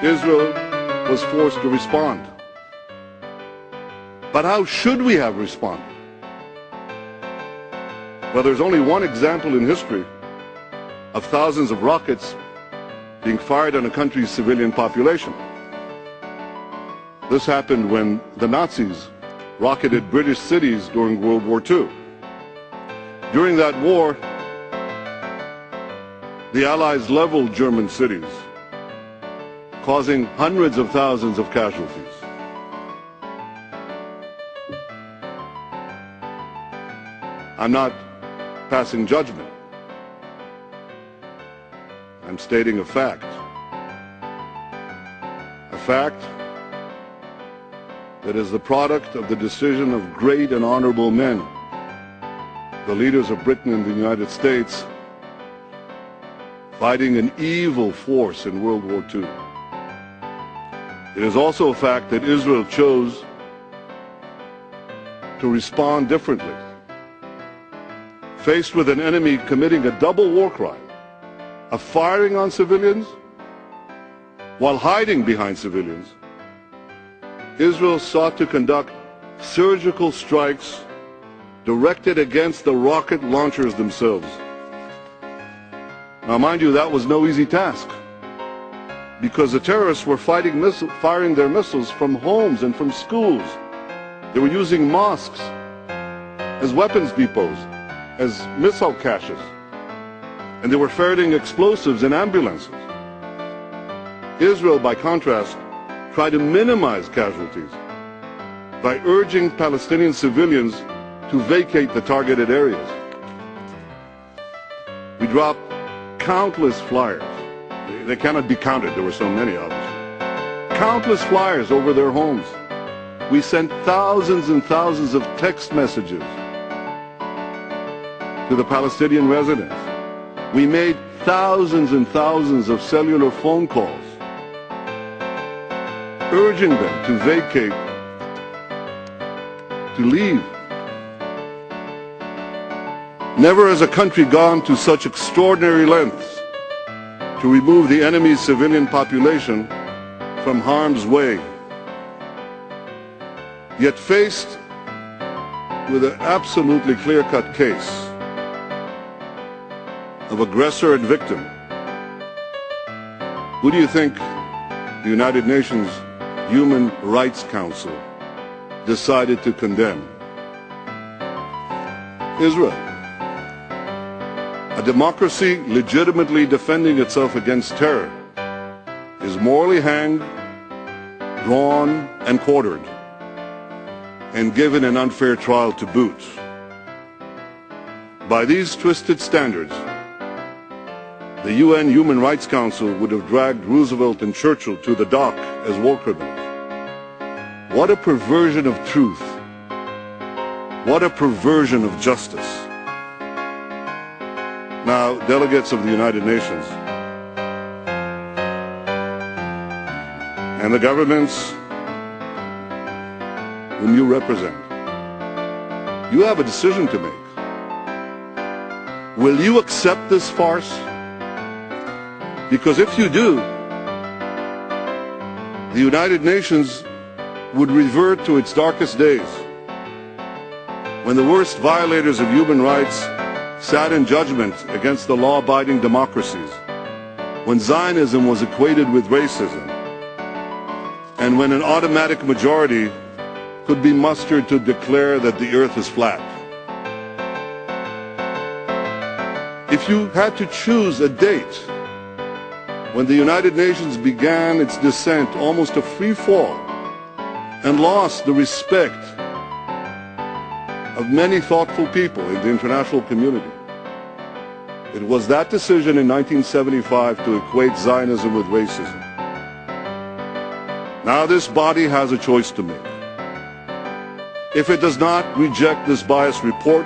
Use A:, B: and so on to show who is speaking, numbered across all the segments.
A: Israel was forced to respond. But how should we have responded? Well, there's only one example in history of thousands of rockets being fired on a country's civilian population. This happened when the Nazis rocketed British cities during World War II. During that war, the Allies leveled German cities, causing hundreds of thousands of casualties. I'm not passing judgment. I'm stating a fact. A fact that is the product of the decision of great and honorable men, the leaders of Britain and the United States, fighting an evil force in World War II. It is also a fact that Israel chose to respond differently. Faced with an enemy committing a double war crime of firing on civilians while hiding behind civilians, Israel sought to conduct surgical strikes directed against the rocket launchers themselves. Now, mind you, that was no easy task, because the terrorists were firing their missiles from homes and from schools. They were using mosques as weapons depots, as missile caches, and they were ferreting explosives in ambulances. Israel, by contrast, tried to minimize casualties by urging Palestinian civilians to vacate the targeted areas. We dropped countless flyers. They cannot be counted, there were so many of us. Countless flyers over their homes. We sent thousands and thousands of text messages to the Palestinian residents. We made thousands and thousands of cellular phone calls, urging them to vacate, to leave. Never has a country gone to such extraordinary lengths to remove the enemy's civilian population from harm's way. Yet faced with an absolutely clear-cut case of aggressor and victim, who do you think the United Nations Human Rights Council decided to condemn? Israel. A democracy legitimately defending itself against terror is morally hanged, drawn, and quartered, and given an unfair trial to boot. By these twisted standards, the UN Human Rights Council would have dragged Roosevelt and Churchill to the dock as war criminals. What a perversion of truth. What a perversion of justice. Now, delegates of the United Nations and the governments whom you represent, you have a decision to make. Will you accept this farce? Because if you do, the United Nations would revert to its darkest days, when the worst violators of human rights sat in judgment against the law-abiding democracies, when Zionism was equated with racism, and when an automatic majority could be mustered to declare that the earth is flat. If you had to choose a date when the United Nations began its descent, almost a free fall, and lost the respect of many thoughtful people in the international community, it was that decision in 1975 to equate Zionism with racism. Now this body has a choice to make. If it does not reject this biased report,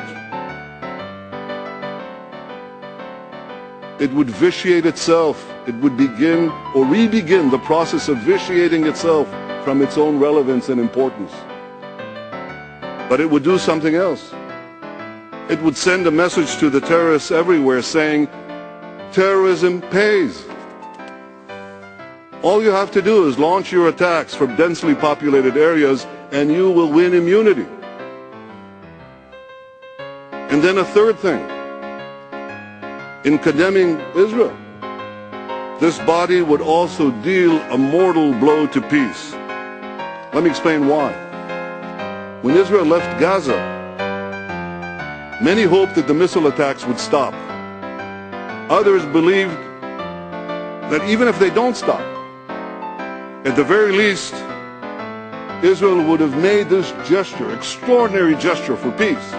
A: it would vitiate itself. It would begin or re-begin the process of vitiating itself from its own relevance and importance. But it would do something else. It would send a message to the terrorists everywhere saying, terrorism pays. All you have to do is launch your attacks from densely populated areas and you will win immunity. And then a third thing, in condemning Israel, this body would also deal a mortal blow to peace. Let me explain why. When Israel left Gaza, many hoped that the missile attacks would stop. Others believed that even if they don't stop, at the very least, Israel would have made this gesture, extraordinary gesture for peace.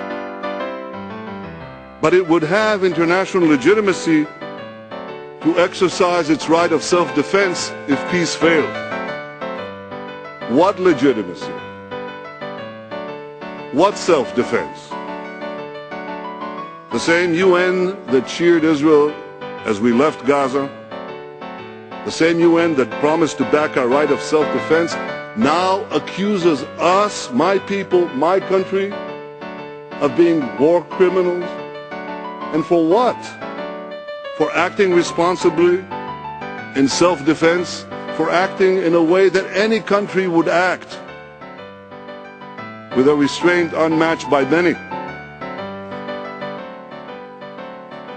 A: But it would have international legitimacy to exercise its right of self-defense if peace failed. What legitimacy? What self-defense? The same UN that cheered Israel as we left Gaza, the same UN that promised to back our right of self-defense, now accuses us, my people, my country, of being war criminals. And for what? For acting responsibly in self-defense, for acting in a way that any country would act, with a restraint unmatched by many.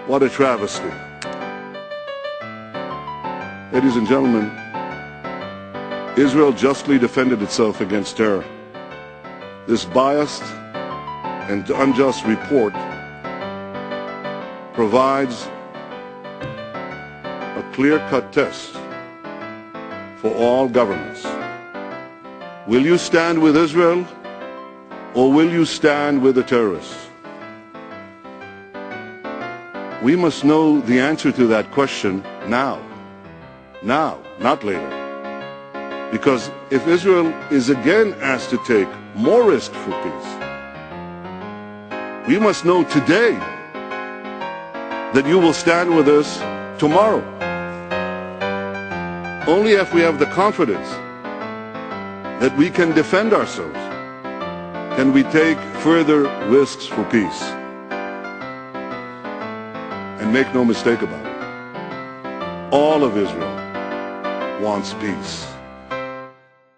A: What a travesty. Ladies and gentlemen, Israel justly defended itself against terror. This biased and unjust report provides a clear-cut test for all governments. Will you stand with Israel, or will you stand with the terrorists? We must know the answer to that question now. Now, not later. Because if Israel is again asked to take more risk for peace, we must know today that you will stand with us tomorrow. Only if we have the confidence that we can defend ourselves can we take further risks for peace. And make no mistake about it, all of Israel wants peace.